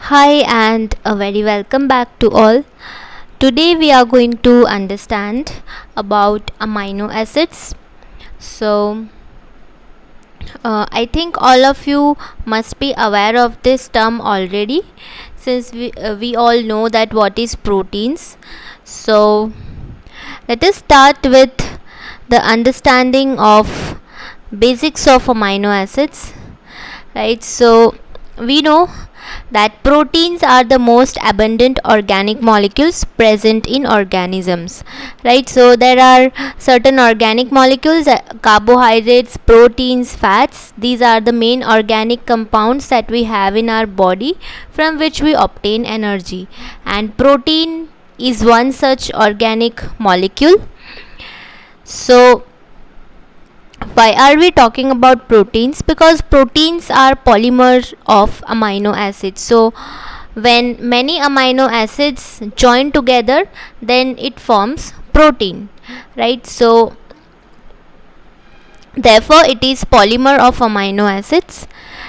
Hi, and a very welcome back to all. Today we are going to understand about amino acids. So, I think all of you must be aware of this term already, since we all know that what is proteins. So, let us start with the understanding of basics of amino acids. Right, so we know that proteins are the most abundant organic molecules present in organisms. Right, so there are certain organic molecules, carbohydrates, proteins, fats. These are the main organic compounds that we have in our body from which we obtain energy, and protein is one such organic molecule. So why are we talking about proteins? Because proteins are polymers of amino acids. So when many amino acids join together, then it forms protein, right? So therefore it is polymer of amino acids.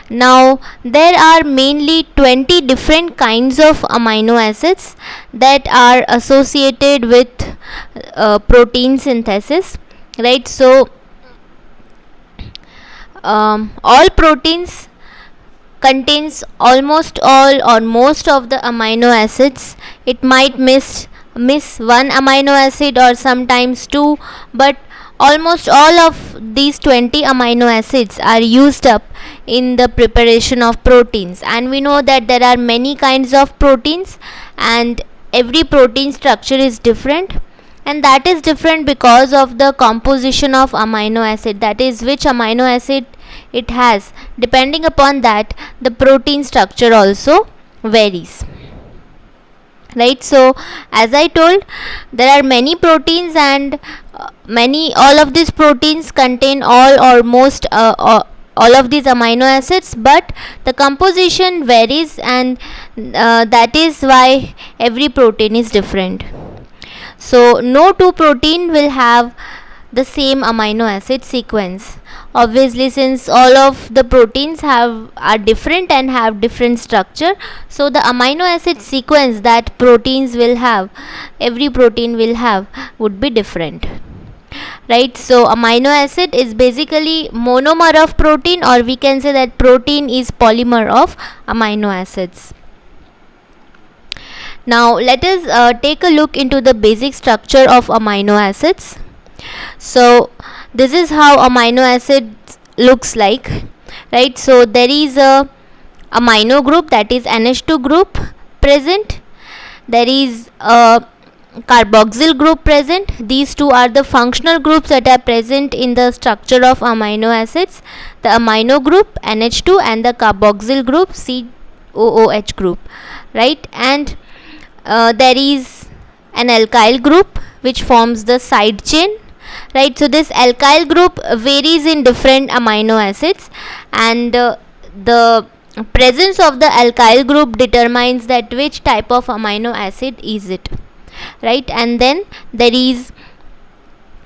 Now there are mainly 20 different kinds of amino acids that are associated with protein synthesis, right? So all proteins contains almost all or most of the amino acids. It might miss one amino acid or sometimes two, but almost all of these 20 amino acids are used up in the preparation of proteins. And we know that there are many kinds of proteins, and every protein structure is different, and that is different because of the composition of amino acid, that is which amino acid it has. Depending upon that, the protein structure also varies, right? So as I told, there are many proteins, and all of these proteins contain all or most all of these amino acids, but the composition varies, and that is why every protein is different. So no two protein will have the same amino acid sequence, obviously, since all of the proteins are different and have different structure. So the amino acid sequence that proteins will have, every protein will have, would be different, right? So amino acid is basically monomer of protein, or we can say that protein is polymer of amino acids. Now let us take a look into the basic structure of amino acids. So this is how amino acid looks like, right? So there is a amino group, that is NH2 group present. There is a carboxyl group present. These two are the functional groups that are present in the structure of amino acids: the amino group NH2 and the carboxyl group COOH group, right? And there is an alkyl group which forms the side chain, right? So this alkyl group varies in different amino acids, and the presence of the alkyl group determines that which type of amino acid is it, right? And then there is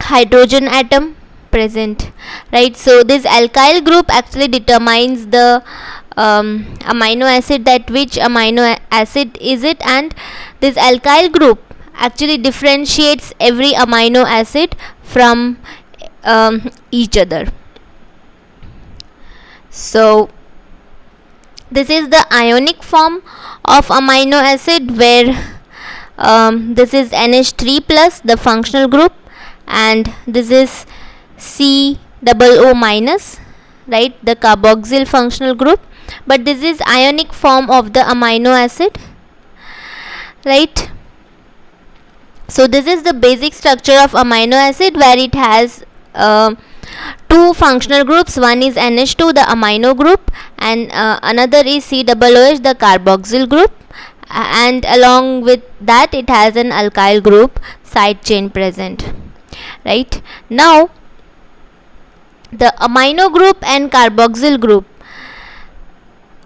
hydrogen atom present, right? So this alkyl group actually determines the amino acid, that which amino acid is it, and this alkyl group actually differentiates every amino acid from each other. So this is the ionic form of amino acid, where this is NH3 plus, the functional group, and this is COO minus, right, the carboxyl functional group. But this is ionic form of the amino acid, right? So this is the basic structure of amino acid, where it has two functional groups. One is NH2, the amino group, and another is COOH, the carboxyl group, and along with that it has an alkyl group side chain present, right? Now the amino group and carboxyl group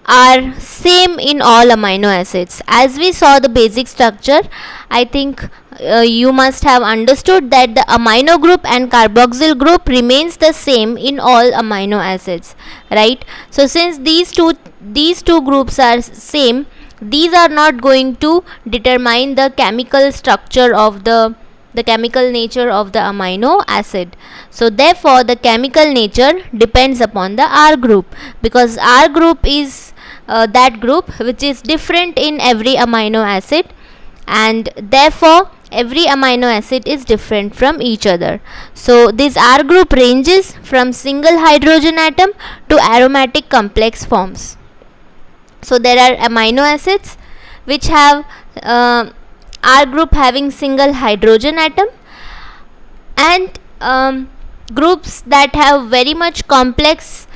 are same in all amino acids. As we saw the basic structure, I think you must have understood that the amino group and carboxyl group remains the same in all amino acids, right? So since these two groups are same, these are not going to determine the chemical structure of the chemical nature of the amino acid. So therefore the chemical nature depends upon the R group, because R group is that group which is different in every amino acid, and therefore every amino acid is different from each other. So this R group ranges from single hydrogen atom to aromatic complex forms. So there are amino acids which have R group having single hydrogen atom, and groups that have very much complex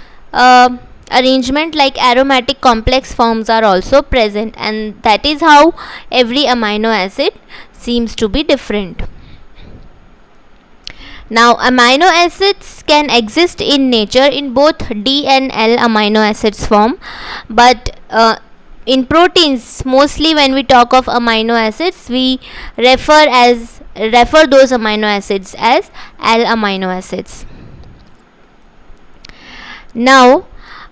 arrangement like aromatic complex forms are also present, and that is how every amino acid seems to be different. Now amino acids can exist in nature in both D and L amino acids form, but in proteins, mostly when we talk of amino acids, we refer those amino acids as L amino acids. Now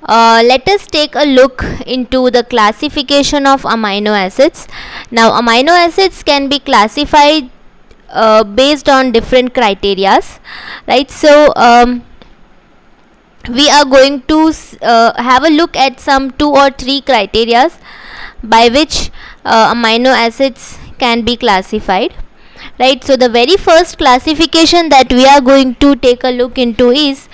let us take a look into the classification of amino acids. Now amino acids can be classified based on different criterias, right? So we are going to have a look at some 2 or 3 criterias by which amino acids can be classified, right? So the very first classification that we are going to take a look into is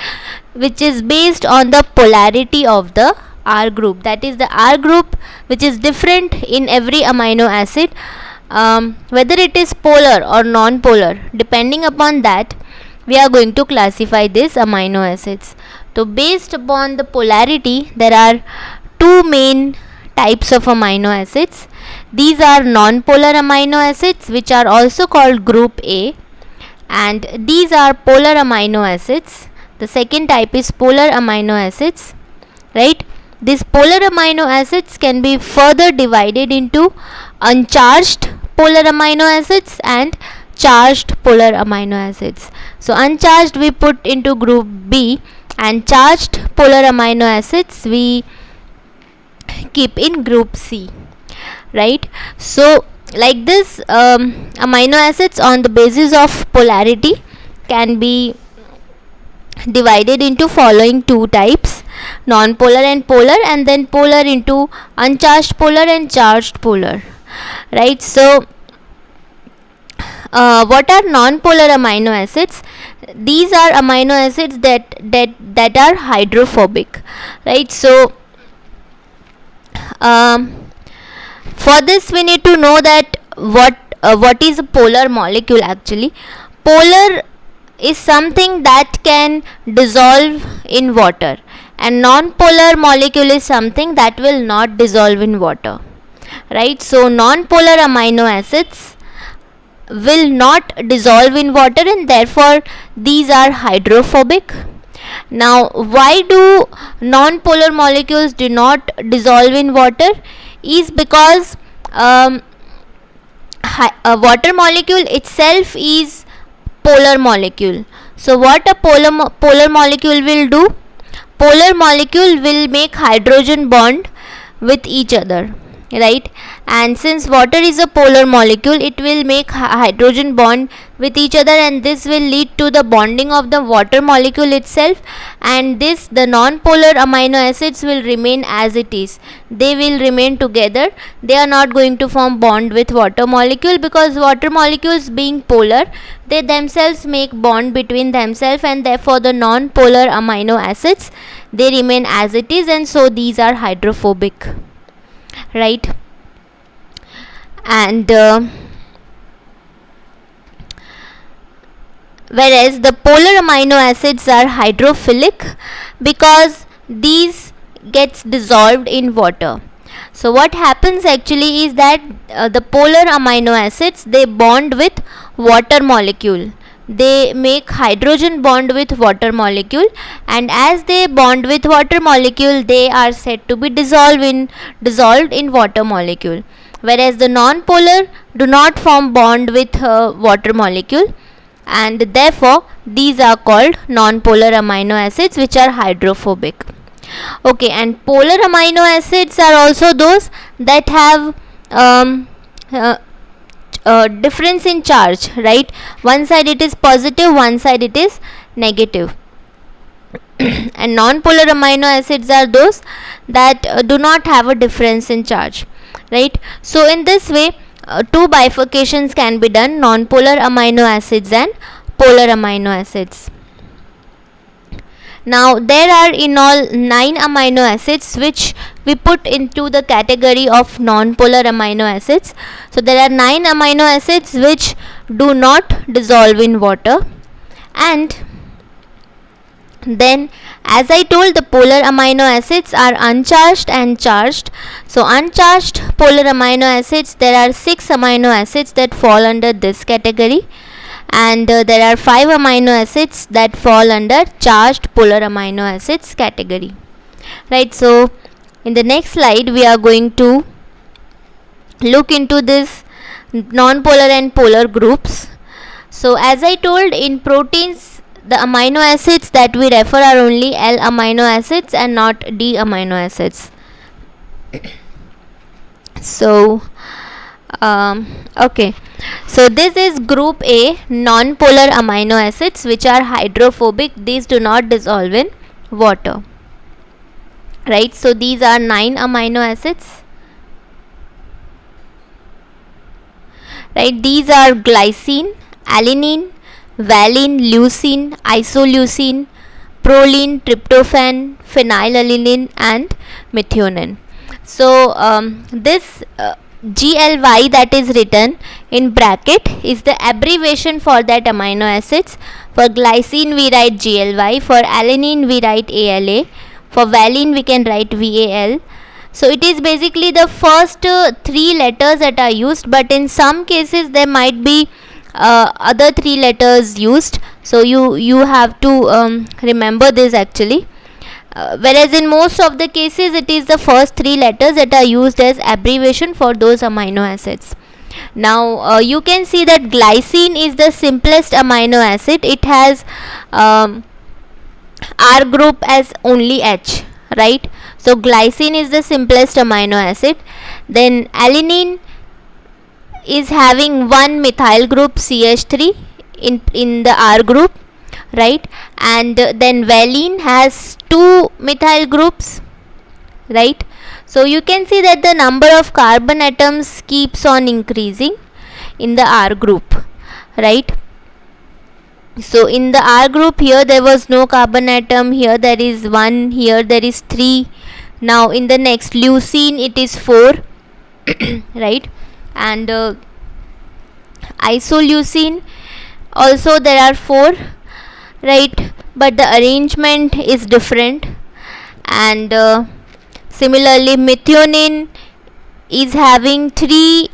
which is based on the polarity of the R group, that is the R group which is different in every amino acid, whether it is polar or non-polar. Depending upon that, we are going to classify these amino acids. So based upon the polarity, there are 2 main types of amino acids. These are non-polar amino acids, which are also called group A, and these are polar amino acids. The second type is polar amino acids, right? These polar amino acids can be further divided into uncharged polar amino acids and charged polar amino acids. So uncharged we put into group B, and charged polar amino acids we keep in group C, right? So like this, amino acids on the basis of polarity can be divided into following 2 types: non-polar and polar, and then polar into uncharged polar and charged polar, right? So what are non-polar amino acids? These are amino acids that are hydrophobic, right? So for this we need to know that what is a polar molecule actually. Polar is something that can dissolve in water, and non-polar molecule is something that will not dissolve in water, right? So non-polar amino acids will not dissolve in water, and therefore these are hydrophobic. Now why do non-polar molecules do not dissolve in water? Is because a water molecule itself is polar molecule. So what a polar molecule will do? Polar molecule will make hydrogen bond with each other, right? And since water is a polar molecule, it will make hydrogen bond with each other, and this will lead to the bonding of the water molecule itself, and the non-polar amino acids will remain as it is. They will remain together. They are not going to form bond with water molecule, because water molecules being polar, they themselves make bond between themselves, and therefore the non-polar amino acids, they remain as it is, and so these are hydrophobic, right? And whereas the polar amino acids are hydrophilic because these gets dissolved in water. So what happens actually is that the polar amino acids, they bond with water molecule. They make hydrogen bond with water molecule, and as they bond with water molecule, they are said to be dissolved in water molecule. Whereas the non-polar do not form bond with water molecule, and therefore these are called non-polar amino acids, which are hydrophobic. Okay, and polar amino acids are also those that have uh, difference in charge, right? One side it is positive, one side it is negative. And non-polar amino acids are those that do not have a difference in charge, right? So in this way, two bifurcations can be done: non-polar amino acids and polar amino acids. Now there are in all 9 amino acids which we put into the category of non-polar amino acids. So there are 9 amino acids which do not dissolve in water, and then, as I told, the polar amino acids are uncharged and charged. So uncharged polar amino acids, there are 6 amino acids that fall under this category, and there are 5 amino acids that fall under charged polar amino acids category, right? So in the next slide we are going to look into this non-polar and polar groups. So as I told, in proteins the amino acids that we refer are only L amino acids and not D amino acids. So okay, so this is group A, non-polar amino acids, which are hydrophobic. These do not dissolve in water, right? So these are 9 amino acids, right? These are glycine, alanine, valine, leucine, isoleucine, proline, tryptophan, phenylalanine, and methionine. So this GLY that is written in bracket is the abbreviation for that amino acids. For glycine we write GLY, for alanine we write ALA, for valine we can write VAL. So it is basically the first 3 letters that are used, but in some cases there might be other 3 letters used, so you have to remember this actually. Whereas in most of the cases it is the first 3 letters that are used as abbreviation for those amino acids. Now you can see that glycine is the simplest amino acid. It has R group as only H, right? So glycine is the simplest amino acid. Then alanine is having one methyl group CH3 in the R group, right? And then valine has 2 methyl groups, right? So you can see that the number of carbon atoms keeps on increasing in the R group, right? So in the R group, here there was no carbon atom, here there is 1, here there is 3. Now in the next leucine it is 4 right? And isoleucine also there are 4, right? But the arrangement is different. And similarly methionine is having 3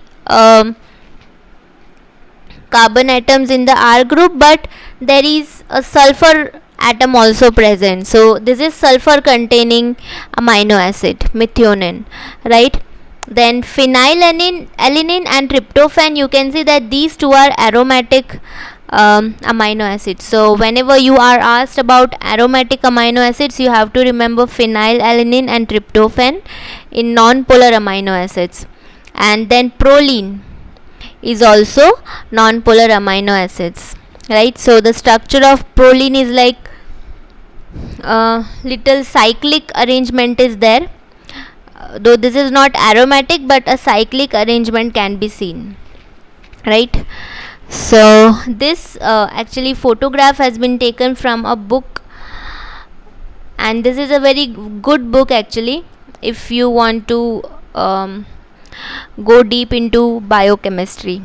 carbon atoms in the R group, but there is a sulfur atom also present. So this is sulfur containing amino acid, methionine, right? Then phenylalanine and tryptophan, you can see that these two are aromatic amino acids. So whenever you are asked about aromatic amino acids, you have to remember phenylalanine and tryptophan in non-polar amino acids. And then proline is also non-polar amino acids, right? So the structure of proline is like little cyclic arrangement is there, though this is not aromatic, but a cyclic arrangement can be seen, right? So this actually photograph has been taken from a book, and this is a very good book actually if you want to go deep into biochemistry,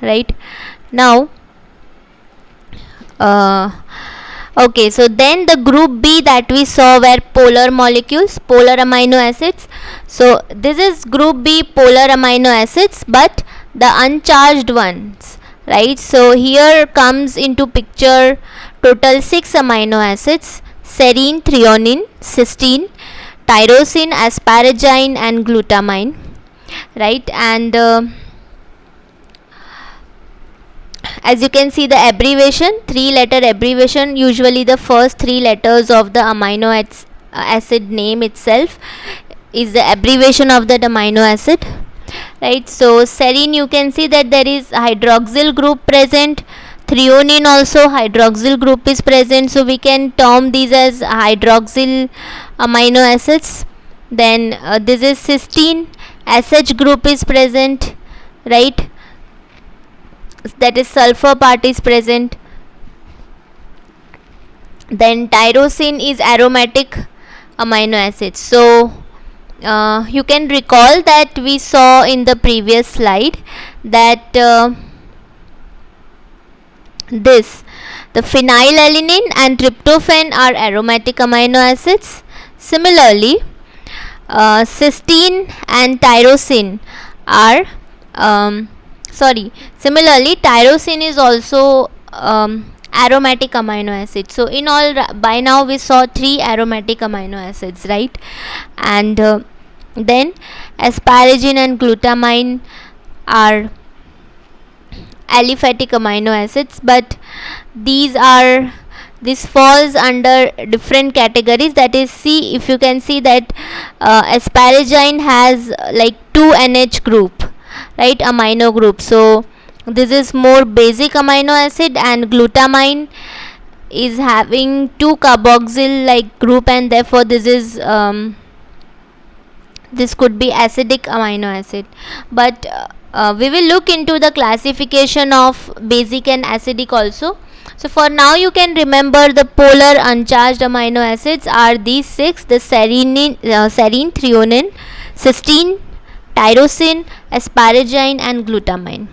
right? Now okay, so then the group B that we saw were polar molecules, polar amino acids. So this is group B, polar amino acids, but the uncharged ones, right? So here comes into picture total 6 amino acids: serine, threonine, cysteine, tyrosine, asparagine, and glutamine, right? And as you can see the abbreviation, 3 letter abbreviation, usually the first 3 letters of the amino acid name itself is the abbreviation of that amino acid, right? So serine, you can see that there is hydroxyl group present. Threonine also hydroxyl group is present, so we can term these as hydroxyl amino acids. Then this is cysteine, SH group is present, right? That is sulfur part is present. Then tyrosine is aromatic amino acids. So you can recall that we saw in the previous slide that the phenylalanine and tryptophan are aromatic amino acids. Similarly, cysteine and tyrosine are similarly tyrosine is also aromatic amino acid. So in all, by now we saw 3 aromatic amino acids, right? And then asparagine and glutamine are aliphatic amino acids, but this falls under different categories. That is, see, if you can see that asparagine has like 2NH group, right, amino group. So this is more basic amino acid, and glutamine is having 2 carboxyl like group, and therefore this is this could be acidic amino acid. But we will look into the classification of basic and acidic also. So for now you can remember the polar uncharged amino acids are these 6: the serine, threonine, cysteine, tyrosine, asparagine and glutamine,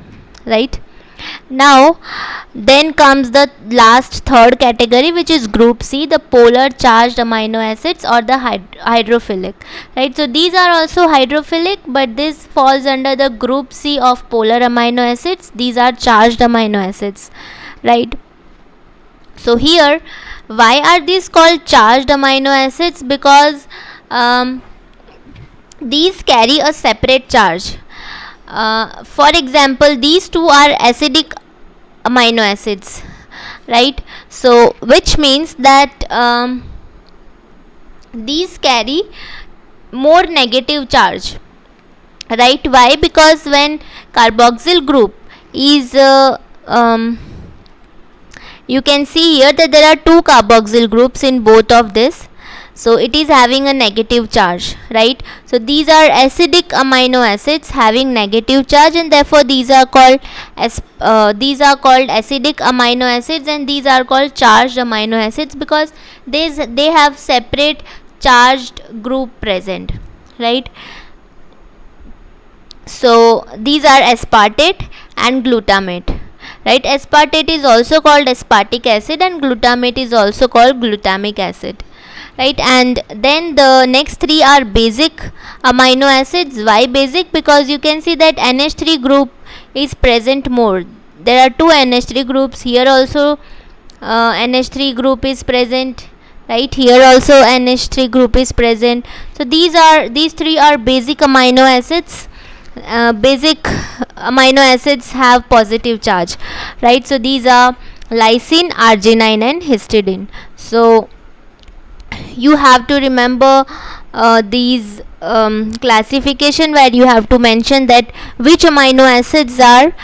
right? Now then comes the last third category, which is group C, the polar charged amino acids or the hydrophilic, right? So these are also hydrophilic, but this falls under the group C of polar amino acids. These are charged amino acids, right? So here, why are these called charged amino acids? Because these carry a separate charge. For example, these two are acidic amino acids, right? So which means that these carry more negative charge, right? Why? Because when carboxyl group is you can see here that there are 2 carboxyl groups in both of this, so it is having a negative charge, right? So these are acidic amino acids having negative charge, and therefore these are called acidic amino acids, and these are called charged amino acids because they have separate charged group present, right? So these are aspartate and glutamate, right? Aspartate is also called aspartic acid and glutamate is also called glutamic acid, right? And then the next 3 are basic amino acids. Why basic? Because you can see that NH3 group is present more. There are 2 NH3 groups. Here also NH3 group is present, right? Here also NH3 group is present. So these 3 are basic amino acids. Basic amino acids have positive charge, right? So these are lysine, arginine and histidine. So you have to remember these classification, where you have to mention that which amino acids are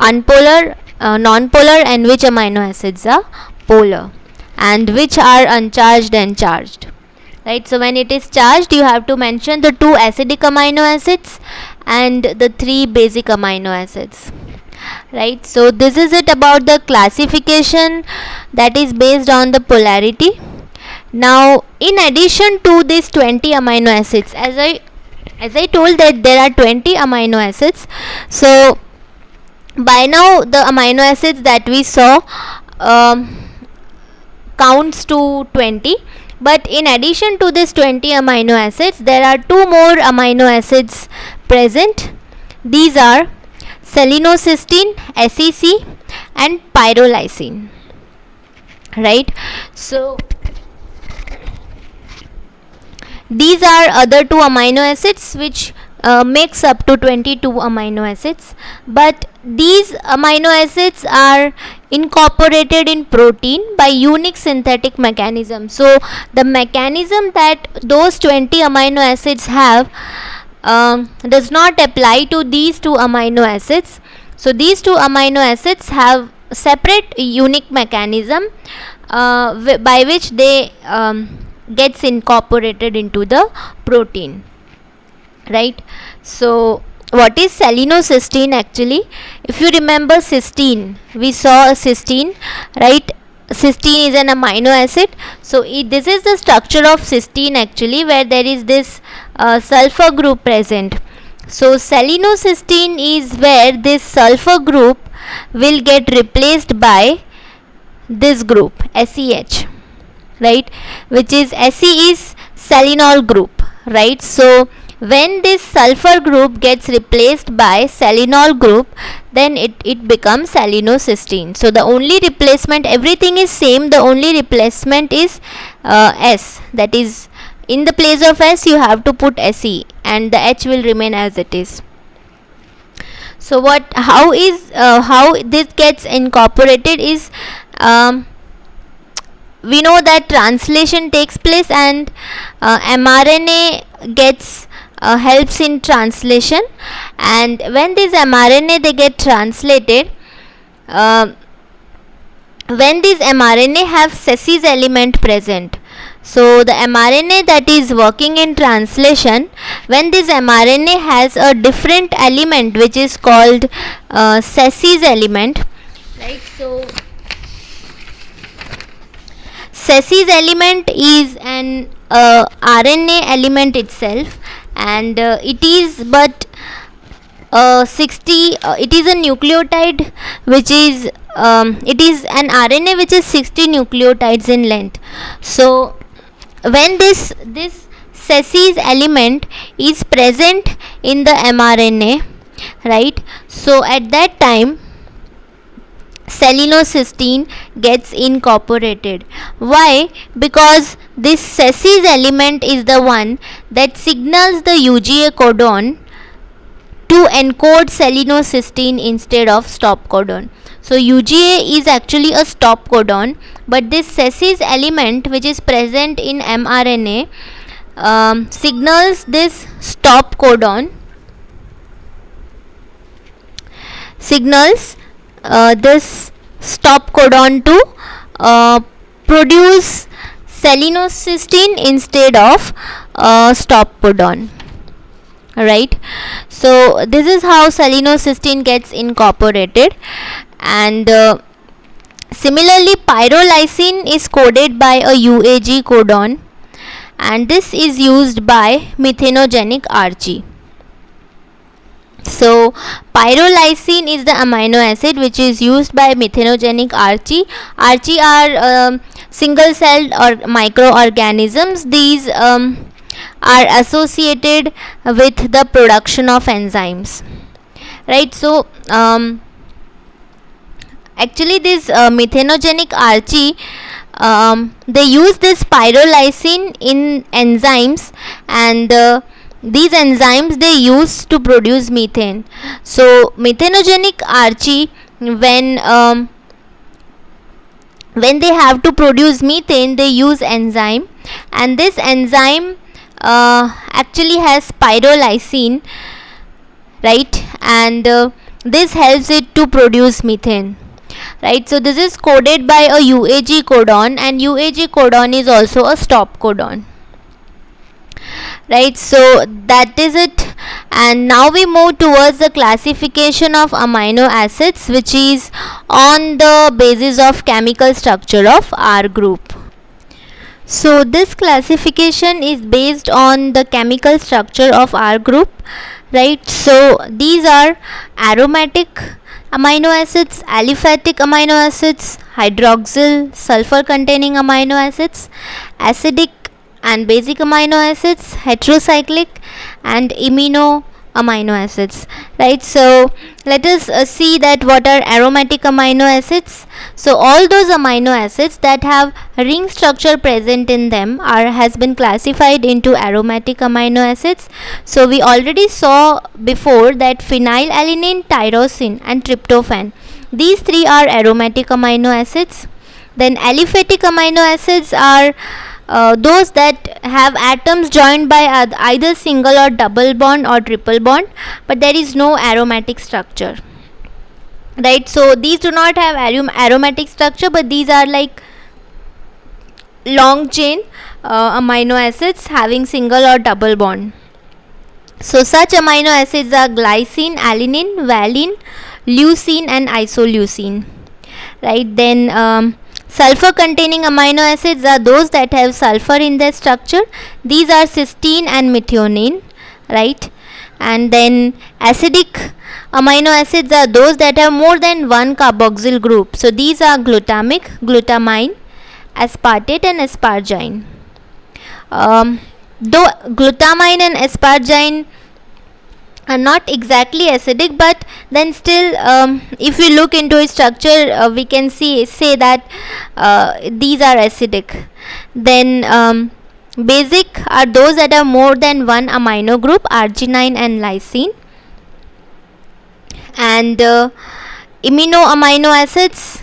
unpolar, non-polar, and which amino acids are polar, and which are uncharged and charged, right? So when it is charged, you have to mention the 2 acidic amino acids and the 3 basic amino acids, right? So this is it about the classification that is based on the polarity. Now in addition to these 20 amino acids, as I told that there are 20 amino acids, so by now the amino acids that we saw counts to 20. But in addition to this 20 amino acids, there are 2 more amino acids present. These are selenocysteine, SEC, and pyrrolysine, right? So these are other 2 amino acids which makes up to 22 amino acids, but these amino acids are incorporated in protein by unique synthetic mechanism. So the mechanism that those 20 amino acids have does not apply to these two amino acids. So these two amino acids have separate unique mechanism by which they gets incorporated into the protein, right? So what is selenocysteine actually? If you remember cysteine, we saw a cysteine, right? Cysteine is an amino acid. So this is the structure of cysteine actually, where there is this sulfur group present. So selenocysteine is where this sulfur group will get replaced by this group SEH, right, which is Se is selenol group, right? So when this sulfur group gets replaced by selenol group, then it becomes selenocysteine. So the only replacement, everything is same, the only replacement is S, that is in the place of S you have to put Se and the H will remain as it is. So how this gets incorporated is, we know that translation takes place and mRNA gets helps in translation, and when this mRNA they get translated, when these mRNA have Cs element present, so the mRNA that is working in translation, when this mRNA has a different element which is called Cs element, right? So Cs element is an RNA element itself, and it is but 60 it is a nucleotide which is it is an RNA which is 60 nucleotides in length. So when this Cs element is present in the mRNA, right, so at that time selenocysteine gets incorporated. Why? Because this Cs element is the one that signals the UGA codon to encode selenocysteine instead of stop codon. So UGA is actually a stop codon, but this Cs element which is present in mRNA signals this stop codon, this stop codon to produce selenocysteine instead of stop codon, right? So this is how selenocysteine gets incorporated, and similarly pyrrolysine is coded by a UAG codon, and this is used by methanogenic RG. So pyrrolysine is the amino acid which is used by methanogenic RG. RG are single celled or microorganisms. These are associated with the production of enzymes, right? So actually this methanogenic RG, they use this pyrrolysine in enzymes, and these enzymes they use to produce methane. So methanogenic RG, when they have to produce methane, they use enzyme, and this enzyme actually has pyrrolysine, right, and this helps it to produce methane, right? So this is coded by a UAG codon, and UAG codon is also a stop codon, right? So that is it, and now we move towards the classification of amino acids, which is on the basis of chemical structure of R group. So this classification is based on the chemical structure of R group, right? So these are aromatic amino acids, aliphatic amino acids, hydroxyl sulfur containing amino acids, acidic and basic amino acids, heterocyclic and imino amino acids, right? So let us see that what are aromatic amino acids. So all those amino acids that have ring structure present in them has been classified into aromatic amino acids. So we already saw before that phenylalanine, tyrosine and tryptophan, These three are aromatic amino acids. Then aliphatic amino acids are those that have atoms joined by either single or double bond or triple bond, but there is no aromatic structure, right? So these do not have aromatic structure, but these are like long chain amino acids having single or double bond. So such amino acids are glycine, alanine, valine, leucine and isoleucine, right? Then sulfur containing amino acids are those that have sulfur in their structure. These are cysteine and methionine, right? And then acidic amino acids are those that have more than one carboxyl group. So these are glutamic, glutamine, aspartate and asparagine. Though glutamine and asparagine are not exactly acidic, but then still if we look into its structure we can say that these are acidic. Then basic are those that have more than one amino group, arginine and lysine. And imino amino acids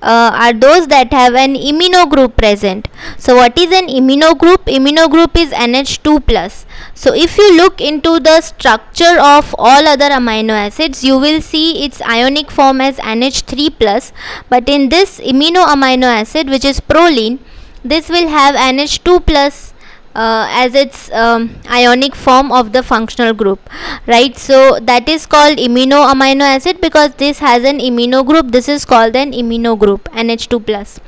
are those that have an imino group present. So what is an imino group? Imino group is NH2 plus. So if you look into the structure of all other amino acids, you will see its ionic form as NH3 plus, but in this imino amino acid, which is proline, this will have NH2 plus as its ionic form of the functional group, right? So that is called imino amino acid because this has an imino group. This is called an imino group, NH2 plus,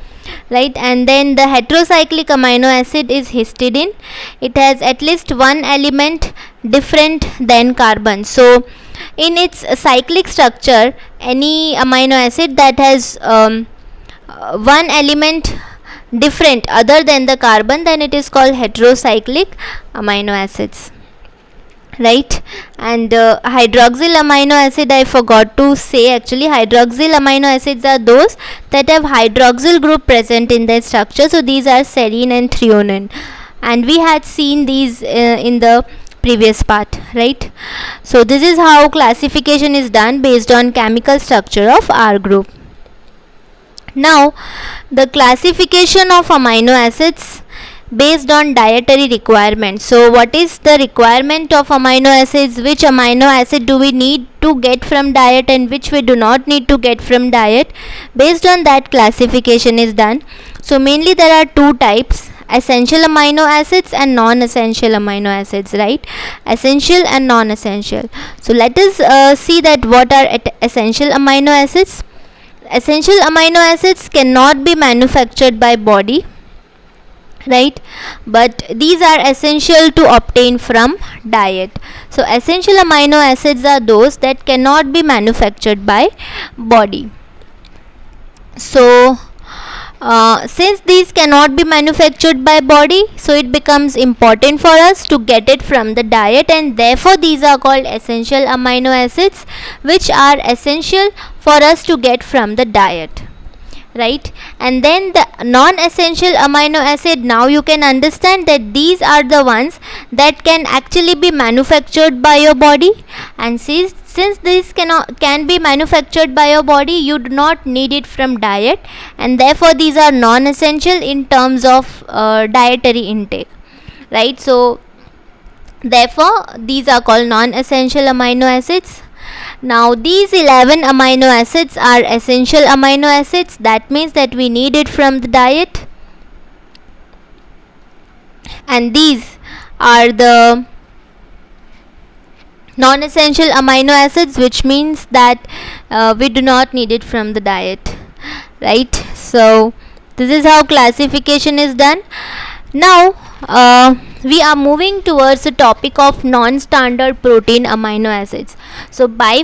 right? And then the heterocyclic amino acid is histidine. It has at least one element different than carbon. So in its cyclic structure, any amino acid that has one element different other than the carbon, then it is called heterocyclic amino acids, right? And hydroxyl amino acid, I forgot to say, actually hydroxyl amino acids are those that have hydroxyl group present in their structure. So these are serine and threonine, and we had seen these in the previous part, right? So this is how classification is done based on chemical structure of R group. Now the classification of amino acids based on dietary requirements. So what is the requirement of amino acids? Which amino acid do we need to get from diet and which we do not need to get from diet? Based on that, classification is done. So mainly there are two types: essential amino acids and non-essential amino acids, right? Essential and non-essential. So let us see that what are essential amino acids. Essential amino acids cannot be manufactured by body, right? But these are essential to obtain from diet. So essential amino acids are those that cannot be manufactured by body. So since these cannot be manufactured by body, so it becomes important for us to get it from the diet, and therefore these are called essential amino acids, which are essential for us to get from the diet, right? And then the non-essential amino acid, now you can understand that these are the ones that can actually be manufactured by your body, and since this can be manufactured by your body, you do not need it from diet, and therefore these are non-essential in terms of dietary intake, right? So therefore these are called non-essential amino acids. Now these 11 amino acids are essential amino acids. That means that we need it from the diet, and these are the non-essential amino acids, which means that we do not need it from the diet, right? So this is how classification is done. Now we are moving towards the topic of non-standard protein amino acids. So by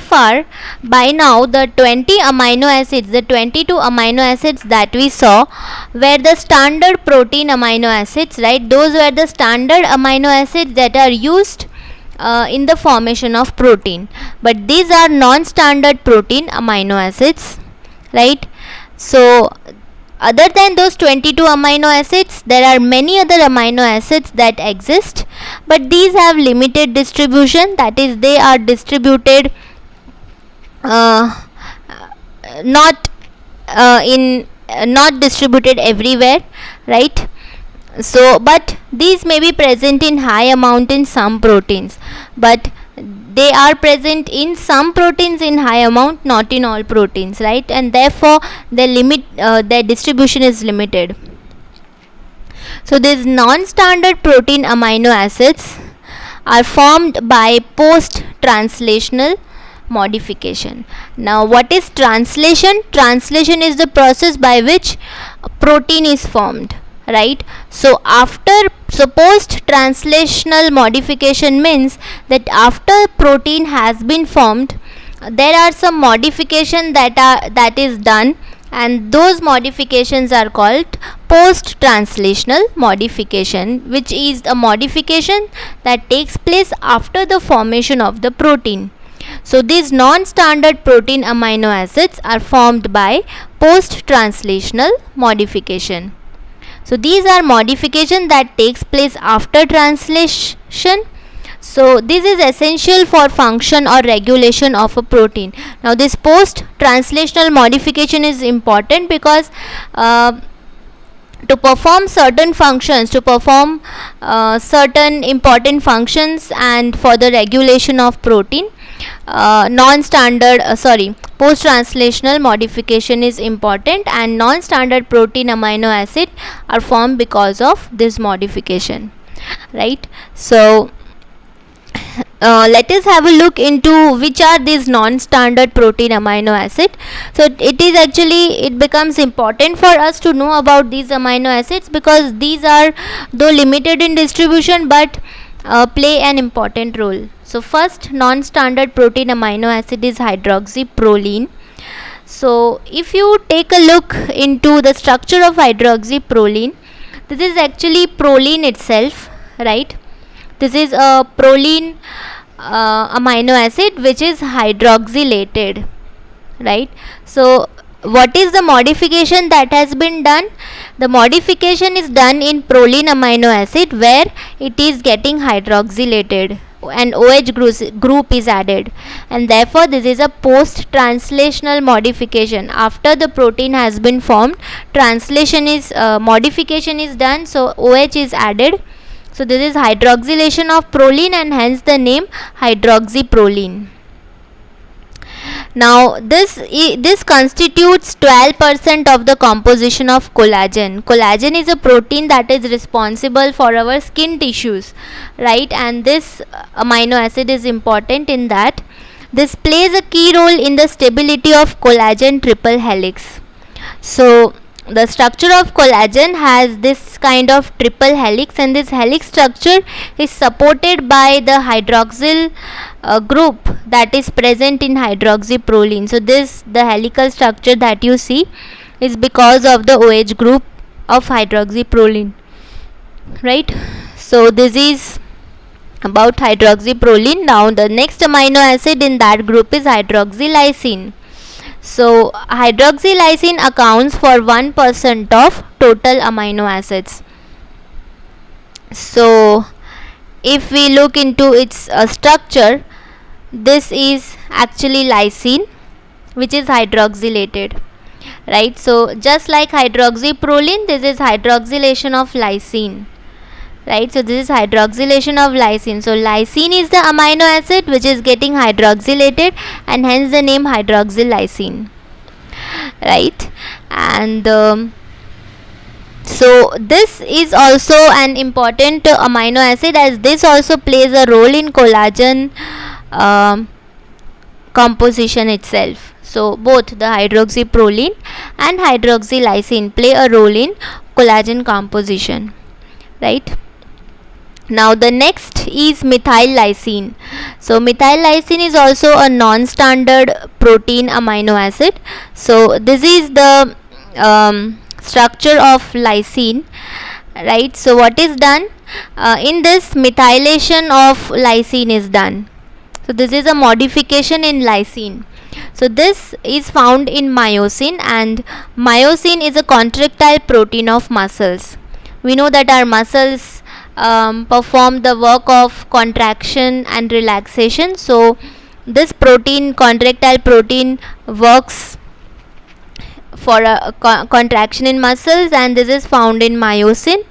now the 20 amino acids, the 22 amino acids that we saw were the standard protein amino acids, right? Those were the standard amino acids that are used in the formation of protein, but these are non-standard protein amino acids, right? So other than those 22 amino acids, there are many other amino acids that exist, but these have limited distribution, that is they are distributed not in not distributed everywhere, right? So but these may be present in high amount in some proteins, but they are present in some proteins in high amount, not in all proteins, right? And therefore their distribution is limited. So these non-standard protein amino acids are formed by post-translational modification. Now what is translation? Translation is the process by which a protein is formed, right? So post translational modification means that after protein has been formed, there are some modification that is done, and those modifications are called post translational modification, which is a modification that takes place after the formation of the protein. So these non-standard protein amino acids are formed by post translational modification. So these are modification that takes place after translation. So this is essential for function or regulation of a protein. Now this post translational modification is important because to perform certain functions, to perform certain important functions and for the regulation of protein, post translational modification is important, and non-standard protein amino acid are formed because of this modification, right? So let us have a look into which are these non-standard protein amino acid. So it becomes important for us to know about these amino acids because these are, though limited in distribution, but play an important role. So first non-standard protein amino acid is hydroxyproline. So if you take a look into the structure of hydroxyproline, this is actually proline itself, right? This is a proline amino acid which is hydroxylated, right? So what is the modification that has been done? The modification is done in proline amino acid where it is getting hydroxylated and OH group is added, and therefore this is a post translational modification. After the protein has been formed, modification is done, so OH is added. So this is hydroxylation of proline, and hence the name hydroxyproline. Now this constitutes 12% of the composition of collagen. Collagen is a protein that is responsible for our skin tissues, right? And this amino acid is important in that this plays a key role in the stability of collagen triple helix. So the structure of collagen has this kind of triple helix, and this helix structure is supported by the hydroxyl group that is present in hydroxyproline. So the helical structure that you see is because of the OH group of hydroxyproline, right? So this is about hydroxyproline. Now the next amino acid in that group is hydroxylysine. So hydroxylysine accounts for 1% of total amino acids. So if we look into its structure, this is actually lysine which is hydroxylated, right? So just like hydroxyproline, this is hydroxylation of lysine, right? So this is hydroxylation of lysine. So lysine is the amino acid which is getting hydroxylated, and hence the name hydroxylysine, right? And so this is also an important amino acid, as this also plays a role in collagen composition itself. So both the hydroxyproline and hydroxylysine play a role in collagen composition, right? Now the next is methyl lysine. So methyl lysine is also a non-standard protein amino acid. So this is the structure of lysine, right? So what is done in this, methylation of lysine is done. So this is a modification in lysine. So this is found in myosin, and myosin is a contractile protein of muscles. We know that our muscles perform the work of contraction and relaxation. So this protein, contractile protein, works for a contraction in muscles, and this is found in myosin.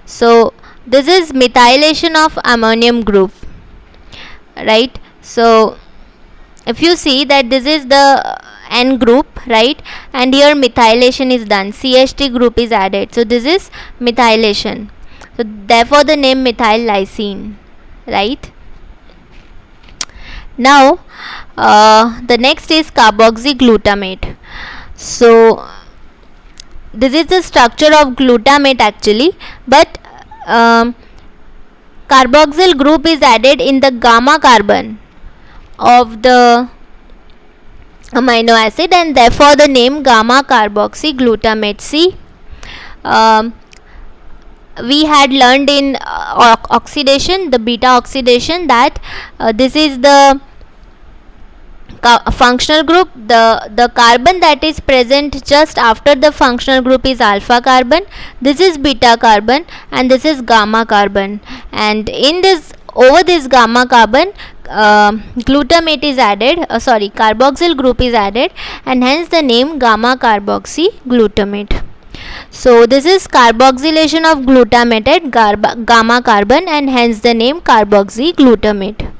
So this is methylation of ammonium group, right? So if you see that this is the N group, right, and here methylation is done, CH3 group is added, so this is methylation, so therefore the name methyl lysine, right? Now the next is carboxyglutamate. So this is the structure of glutamate actually, but carboxyl group is added in the gamma carbon of the amino acid, and therefore the name gamma carboxyglutamate. See, we had learned in oxidation, the beta oxidation, that this is the functional group. The carbon that is present just after the functional group is alpha carbon, this is beta carbon, and this is gamma carbon, and in this, over this gamma carbon, glutamate is added, carboxyl group is added, and hence the name gamma carboxyglutamate. So this is carboxylation of glutamate at gamma carbon, and hence the name carboxyglutamate.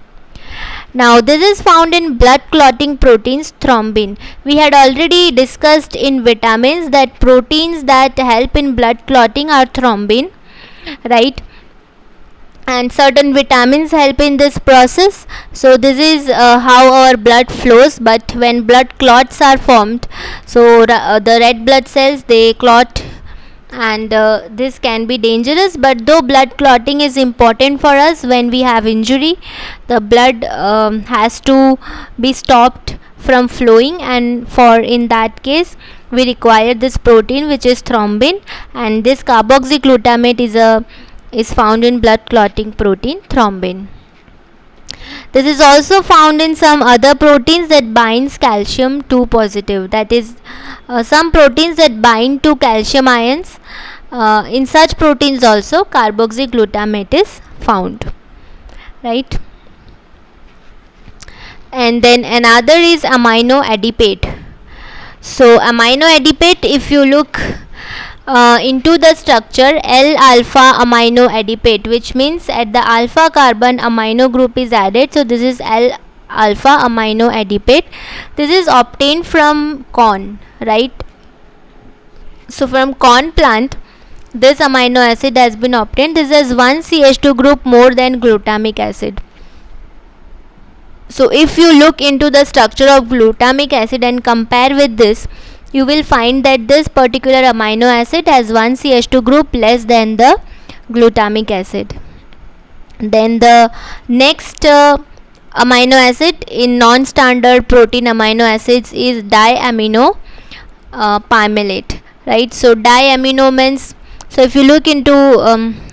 Now this is found in blood clotting proteins, thrombin. We had already discussed in vitamins that proteins that help in blood clotting are thrombin, right? And certain vitamins help in this process. So this is how our blood flows, but when blood clots are formed, so the red blood cells, they clot, and this can be dangerous, but though blood clotting is important for us when we have injury, the blood has to be stopped from flowing, and for in that case we require this protein which is thrombin, and this carboxyglutamate is found in blood clotting protein thrombin. This is also found in some other proteins that binds calcium 2 positive, that is some proteins that bind to calcium ions. In such proteins also carboxyglutamate is found, right? And then another is amino adipate. So amino adipate, if you look into the structure, L-alpha amino adipate, which means at the alpha carbon amino group is added, so this is L-alpha amino adipate. This is obtained from corn, right? So from corn plant this amino acid has been obtained. This has one CH2 group more than glutamic acid. So if you look into the structure of glutamic acid and compare with this, you will find that this particular amino acid has one CH2 group less than the glutamic acid. Then the next amino acid in non-standard protein amino acids is diamino palmilate, right? So diamino means, so if you look into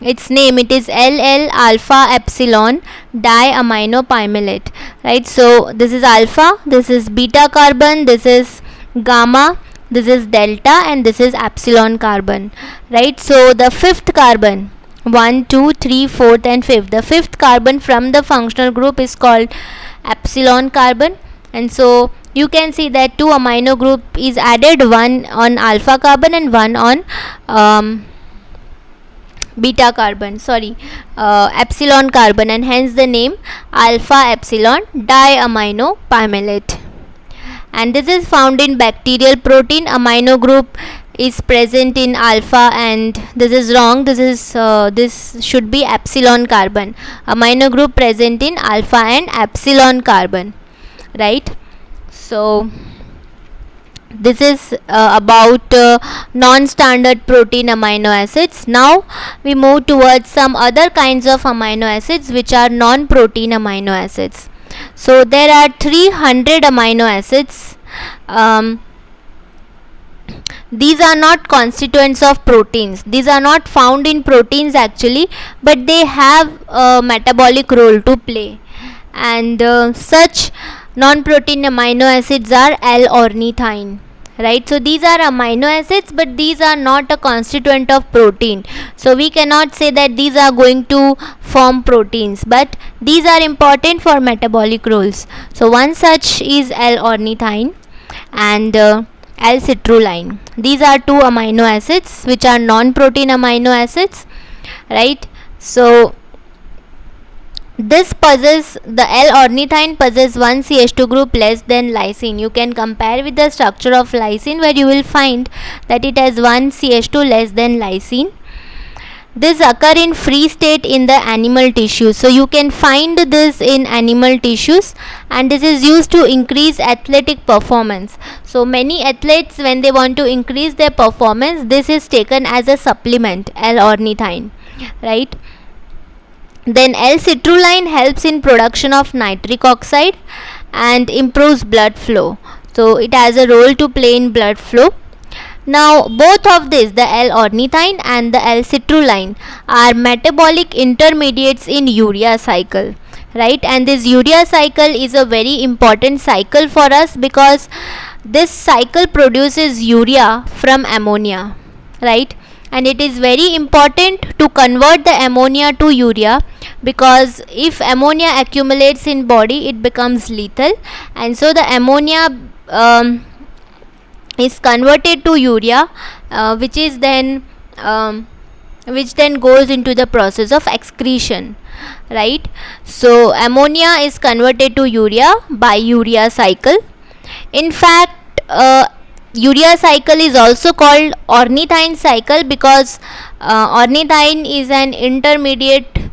its name, it is LL alpha epsilon diamino palmilate, right? So this is alpha, this is beta carbon, this is gamma, this is delta, and this is epsilon carbon, right? So the fifth carbon, 1, 2, 3, 4th and 5th, the fifth carbon from the functional group is called epsilon carbon, and so you can see that two amino group is added, one on alpha carbon and one on beta carbon, epsilon carbon, and hence the name alpha epsilon diamino palmilate. And this is found in bacterial protein. Amino group is present in alpha, and this is wrong, this should be epsilon carbon. Amino group present in alpha and epsilon carbon, right? So this is about non-standard protein amino acids. Now we move towards some other kinds of amino acids which are non-protein amino acids. So there are 300 amino acids. These are not constituents of proteins. These are not found in proteins actually, but they have a metabolic role to play. And such non-protein amino acids are L-ornithine, right? So these are amino acids, but these are not a constituent of protein. So we cannot say that these are going to form proteins, but these are important for metabolic roles. So one such is L-ornithine, and L-citrulline. These are two amino acids which are non-protein amino acids, right? So this possesses, the L-ornithine possesses one CH2 group less than lysine. You can compare with the structure of lysine, where you will find that it has one CH2 less than lysine. This occur in free state in the animal tissues. So you can find this in animal tissues, and this is used to increase athletic performance. So many athletes, when they want to increase their performance, this is taken as a supplement, L-ornithine, right? Then L-citrulline helps in production of nitric oxide and improves blood flow. So it has a role to play in blood flow. Now both of these, the L-ornithine and the L-citrulline, are metabolic intermediates in urea cycle, right? And this urea cycle is a very important cycle for us, because this cycle produces urea from ammonia, right? And it is very important to convert the ammonia to urea, because if ammonia accumulates in body, it becomes lethal, and so the ammonia is converted to urea, which then goes into the process of excretion, right? So ammonia is converted to urea by urea cycle. In fact, urea cycle is also called ornithine cycle, because ornithine is an intermediate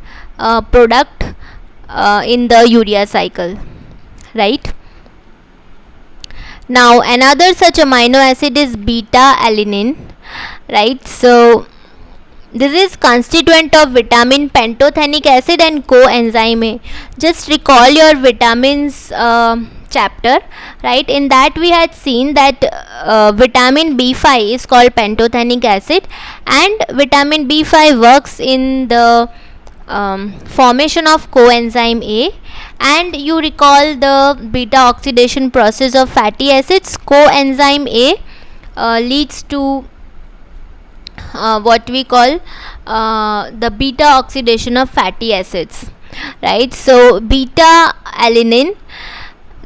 product in the urea cycle, right? Now another such amino acid is beta alanine, right? So this is constituent of vitamin pantothenic acid and coenzyme A. Just recall your vitamins chapter, right? In that we had seen that vitamin B5 is called pantothenic acid, and vitamin B5 works in the formation of coenzyme A. And you recall the beta oxidation process of fatty acids. Coenzyme A leads to what we call the beta oxidation of fatty acids, right? So beta alanine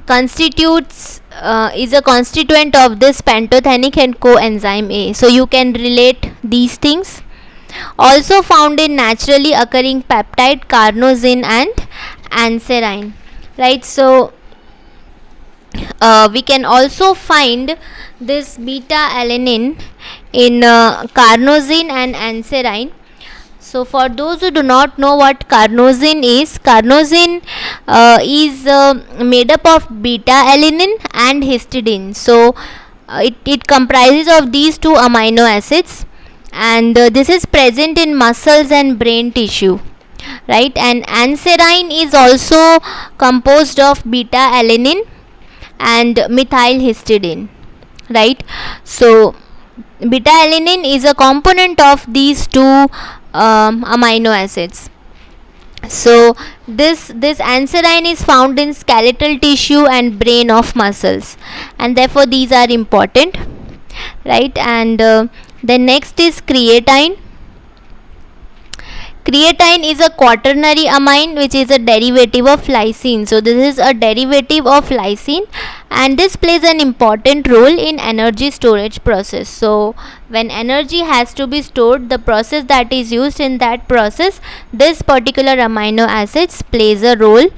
constitutes is a constituent of this pantothenic and coenzyme A. So you can relate these things. Also found in naturally occurring peptide carnosine and anserine, right? So we can also find this beta alanine in carnosine and anserine. So for those who do not know what carnosine is made up of beta alanine and histidine. So it comprises of these two amino acids, and this is present in muscles and brain tissue, right? And anserine is also composed of beta alanine and methyl histidine, right? So beta alanine is a component of these two amino acids. So this anserine is found in skeletal tissue and brain of muscles, and therefore these are important, right? And then next is creatine. Creatine is a quaternary amine which is a derivative of lysine. So this is a derivative of lysine, and this plays an important role in energy storage process. So when energy has to be stored, the process that is used in that process, this particular amino acids plays a role,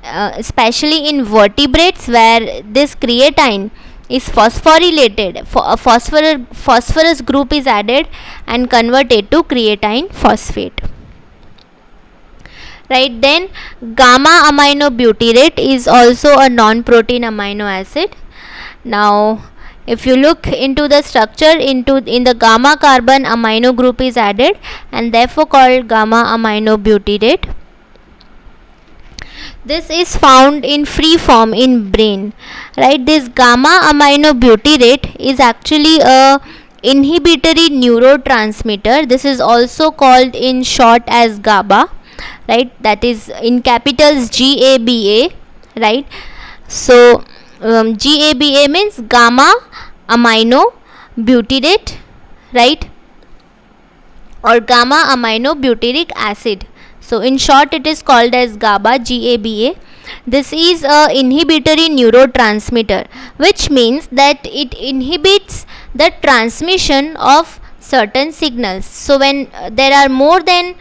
especially in vertebrates, where this creatine is phosphorylated. A phosphorus group is added and converted to creatine phosphate, right? Then gamma aminobutyrate is also a non-protein amino acid. Now if you look into the structure, in the gamma carbon amino group is added and therefore called gamma aminobutyrate. This is found in free form in brain, right? This gamma aminobutyrate is actually a inhibitory neurotransmitter. This is also called in short as GABA, right? That is in capitals GABA, right? So GABA means gamma aminobutyrate, right? Or gamma aminobutyric acid. So in short it is called as GABA, GABA. This is a inhibitory neurotransmitter, which means that it inhibits the transmission of certain signals. So when there are more than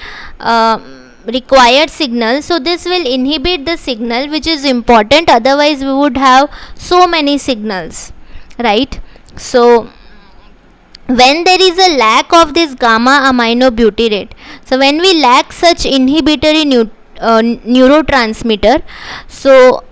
required signals, so this will inhibit the signal which is important, otherwise we would have so many signals, right? So when there is a lack of this gamma aminobutyrate, so when we lack such inhibitory neurotransmitter, so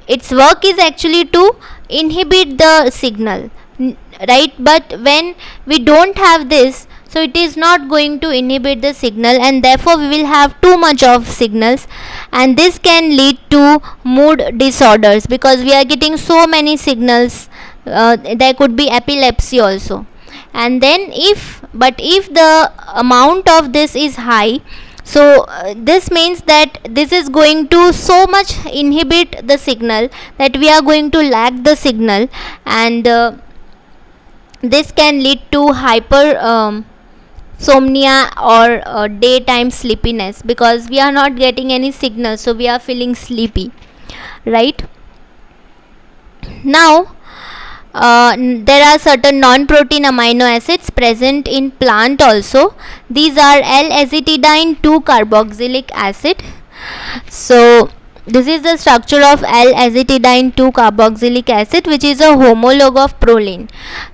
its work is actually to inhibit the signal, right? But when we don't have this, so it is not going to inhibit the signal, and therefore we will have too much of signals, and this can lead to mood disorders because we are getting so many signals. There could be epilepsy also. And then if the amount of this is high, so this means that this is going to so much inhibit the signal that we are going to lack the signal, and this can lead to hyper somnia or daytime sleepiness, because we are not getting any signal, so we are feeling sleepy, right? Now there are certain non-protein amino acids present in plant also. These are L-acetidine 2-carboxylic acid. So this is the structure of L-acetidine 2-carboxylic acid, which is a homologue of proline.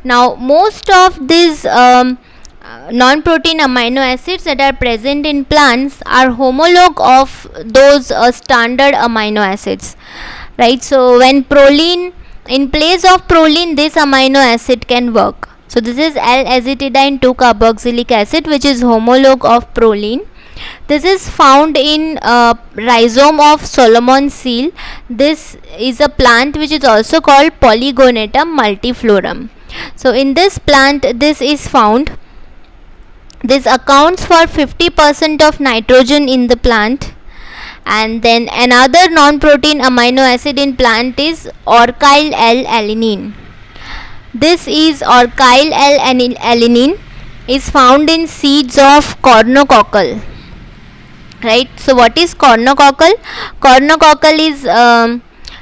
Now most of these non-protein amino acids that are present in plants are homologue of those standard amino acids, right? So when proline, in place of proline, this amino acid can work. So this is L-acetidine 2-carboxylic acid, which is homologue of proline. This is found in rhizome of Solomon seal. This is a plant which is also called Polygonatum multiflorum. So in this plant this is found. This accounts for 50% of nitrogen in the plant. And then another non-protein amino acid in plant is orchil L-alanine. This is orchil L-alanine is found in seeds of cornococle, right? So what is cornococle? Cornococle is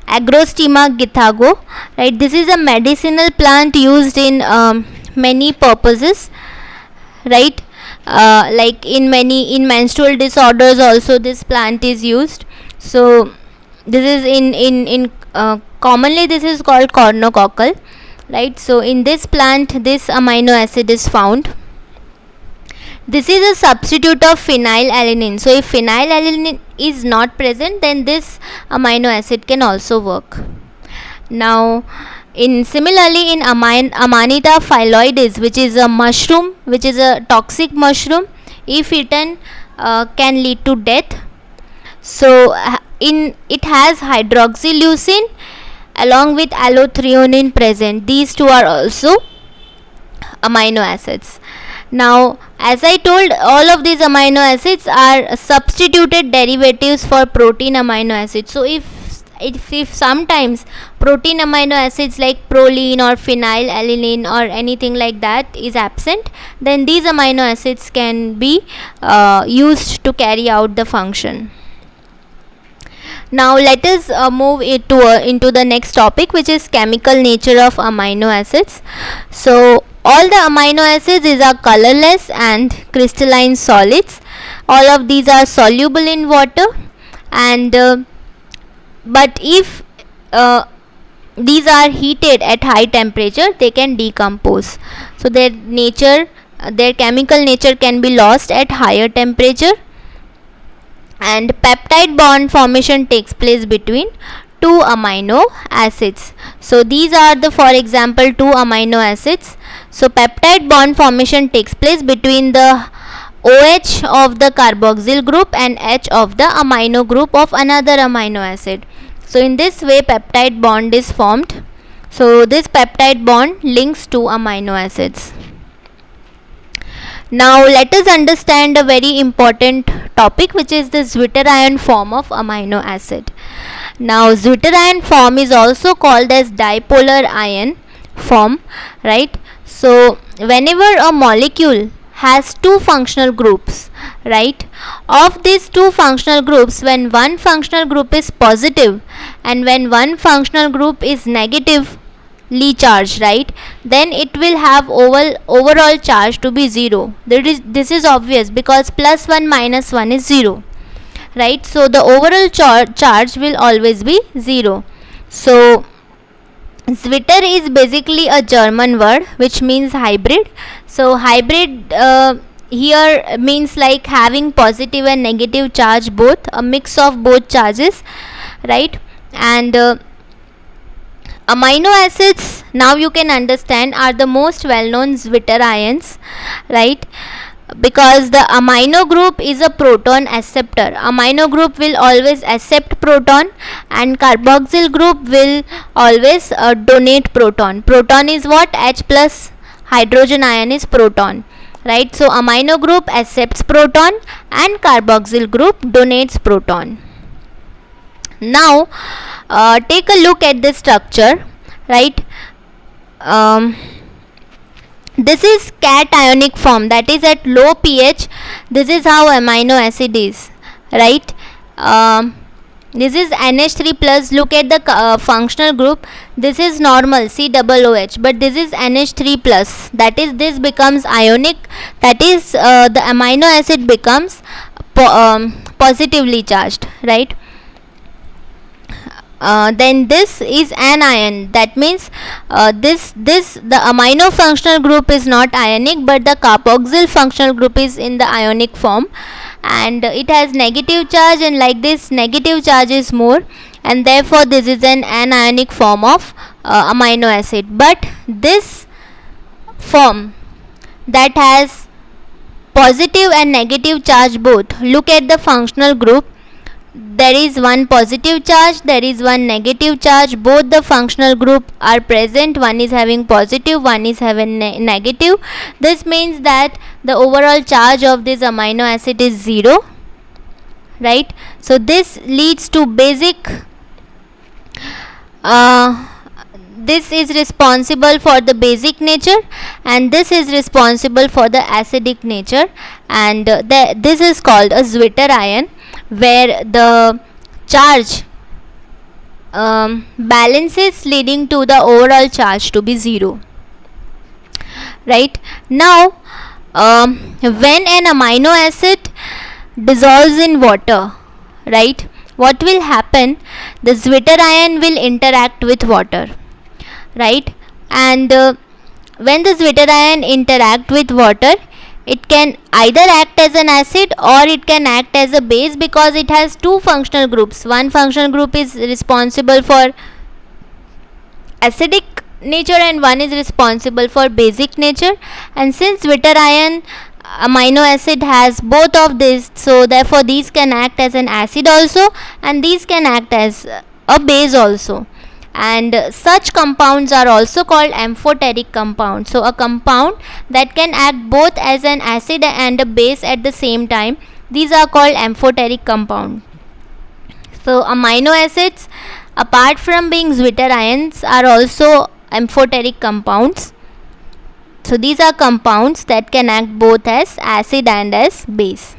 Agrostima githago, right? This is a medicinal plant used in many purposes, right? Like in menstrual disorders also this plant is used. So this is in commonly this is called cornococle, right? So in this plant this amino acid is found. This is a substitute of phenylalanine. So if phenylalanine is not present, then this amino acid can also work. Now similarly in Amanita phyloides, which is a mushroom, which is a toxic mushroom, if eaten can lead to death. So it has hydroxyleucine along with allothreonine present. These two are also amino acids. Now as I told, all of these amino acids are substituted derivatives for protein amino acids. So if sometimes protein amino acids like proline or phenylalanine or anything like that is absent, then these amino acids can be used to carry out the function. Now let us move into the next topic, which is chemical nature of amino acids. So all the amino acids are colorless and crystalline solids. All of these are soluble in water, and but if these are heated at high temperature, they can decompose. So their chemical nature can be lost at higher temperature, and peptide bond formation takes place between two amino acids. So these are the, for example, two amino acids. So peptide bond formation takes place between the OH of the carboxyl group and H of the amino group of another amino acid. So in this way peptide bond is formed. So this peptide bond links two amino acids. Now let us understand a very important topic, which is the zwitterion form of amino acid. Now zwitterion form is also called as dipolar ion form, right? So whenever a molecule has two functional groups, right? Of these two functional groups, when one functional group is positive and when one functional group is negatively charged, right, then it will have overall charge to be 0. This is obvious because plus 1 minus 1 is 0, right? So the overall charge will always be 0. So Zwitter is basically a German word which means hybrid. So hybrid here means like having positive and negative charge both, a mix of both charges, right? And amino acids, now you can understand, are the most well known zwitterions, right? Because the amino group is a proton acceptor. Amino group will always accept proton and carboxyl group will always donate proton. Proton is what? H plus, hydrogen ion is proton, right? So amino group accepts proton and carboxyl group donates proton. Now take a look at the structure, right? This is cationic form, that is at low pH. This is how amino acid is, right? This is NH3 plus. Look at the functional group. This is normal COOH, but this is NH3 plus. That is, this becomes ionic. That is, the amino acid becomes positively charged, right? Then this is anion. That means the amino functional group is not ionic, but the carboxyl functional group is in the ionic form, and it has negative charge, and like this negative charge is more, and therefore this is an anionic form of amino acid. But this form that has positive and negative charge both, look at the functional group. There is one positive charge, there is one negative charge. Both the functional group are present. One is having positive, one is having negative. This means that the overall charge of this amino acid is 0, right? So this leads to basic. This is responsible for the basic nature, and this is responsible for the acidic nature, and this is called a zwitterion, where the charge balances, leading to the overall charge to be 0, right? Now when an amino acid dissolves in water, right, what will happen? The zwitterion will interact with water, right? And when the zwitterion interact with water, it can either act as an acid or it can act as a base, because it has two functional groups. One functional group is responsible for acidic nature and one is responsible for basic nature, and since zwitterion amino acid has both of these, so therefore these can act as an acid also and these can act as a base also, and such compounds are also called amphoteric compounds. So a compound that can act both as an acid and a base at the same time, these are called amphoteric compound. So amino acids, apart from being zwitterions, are also amphoteric compounds. So these are compounds that can act both as acid and as base.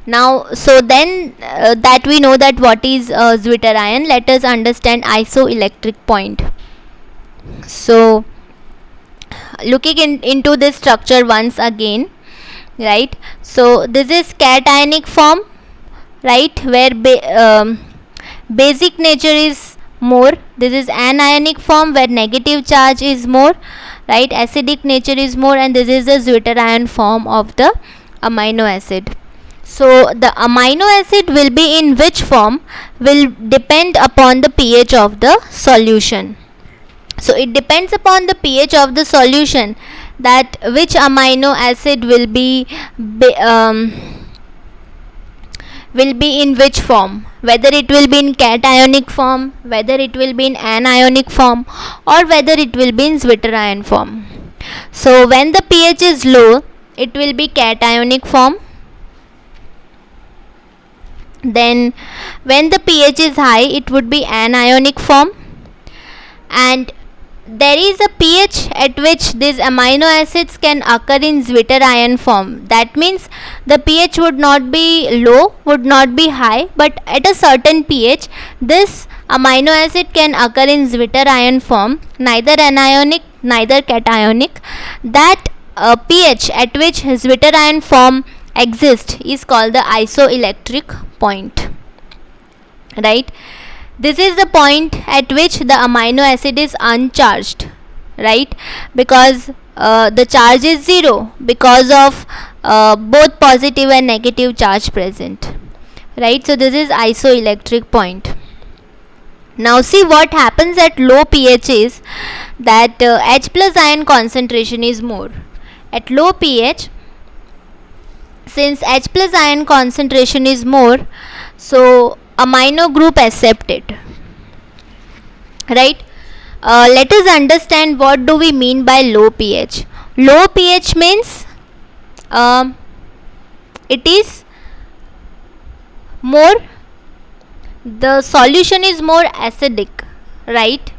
Now, so then that we know that what is zwitterion, let us understand isoelectric point. So looking into this structure once again, right? So this is cationic form, right, where basic nature is more. This is anionic form where negative charge is more, right, acidic nature is more, and this is the zwitterion form of the amino acid. So the amino acid will be in which form will depend upon the pH of the solution. So it depends upon the pH of the solution that which amino acid will be in which form, whether it will be in cationic form, whether it will be in anionic form, or whether it will be in zwitterion form. So when the pH is low, it will be cationic form. Then when the pH is high, it would be anionic form, and there is a pH at which these amino acids can occur in Zwitterion form. That means the pH would not be low, would not be high, but at a certain pH this amino acid can occur in Zwitterion form, neither anionic neither cationic. That pH at which Zwitterion form exists is called the isoelectric point, right? This is the point at which the amino acid is uncharged, right? Because the charge is zero because of both positive and negative charge present, right? So this is isoelectric point. Now see what happens at low pH is that H plus ion concentration is more. At low pH, since H plus ion concentration is more, so amino group accepted, right? Let us understand what do we mean by low pH. Low pH means it is more, the solution is more acidic, right?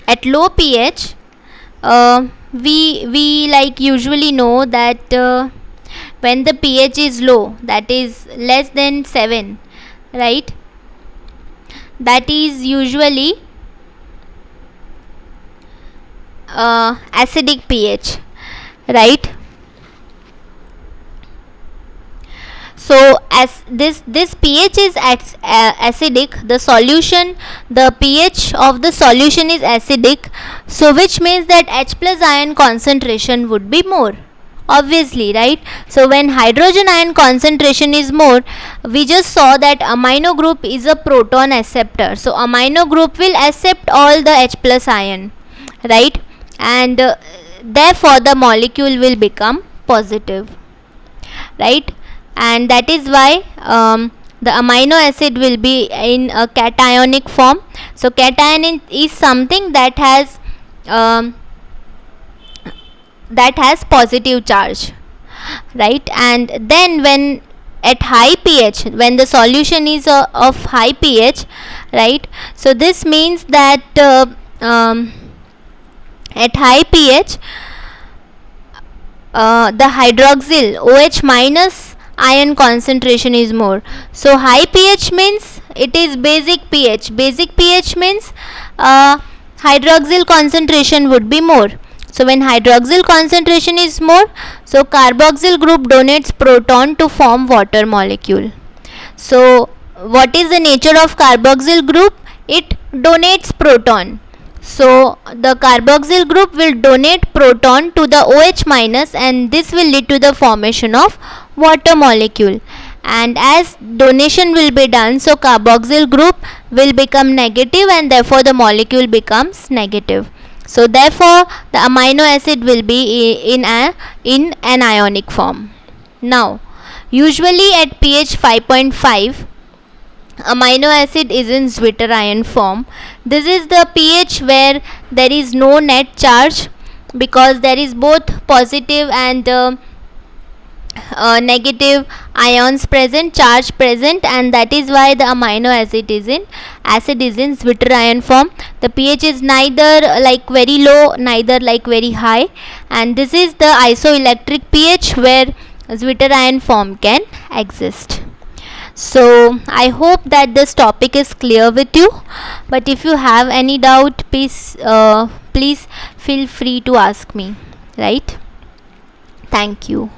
At low pH we like usually know that when the pH is low, that is less than 7, right, that is usually acidic pH, right? So as this pH is acidic, the solution, the pH of the solution is acidic, so which means that H plus ion concentration would be more, obviously, right? So when hydrogen ion concentration is more, we just saw that amino group is a proton acceptor, so amino group will accept all the H plus ion, right? And therefore the molecule will become positive, right? And that is why the amino acid will be in a cationic form. So cation is something that has positive charge, right? And then when at high pH, when the solution is of high pH, right, so this means that at high pH the hydroxyl OH minus ion concentration is more. So high pH means it is basic pH. Basic pH means hydroxyl concentration would be more. So when hydroxyl concentration is more, so carboxyl group donates proton to form water molecule. So what is the nature of carboxyl group? It donates proton. So the carboxyl group will donate proton to the OH minus, and this will lead to the formation of water molecule. And as donation will be done, so carboxyl group will become negative and therefore the molecule becomes negative. So therefore the amino acid will be in an ionic form. Now usually at pH 5.5 amino acid is in Zwitterion form. This is the pH where there is no net charge, because there is both positive and negative ions present, charge present, and that is why the amino acid is in Zwitterion form. The pH is neither like very low neither like very high, and this is the isoelectric pH where Zwitterion form can exist. So I hope that this topic is clear with you, but if you have any doubt, please feel free to ask me, right? Thank you.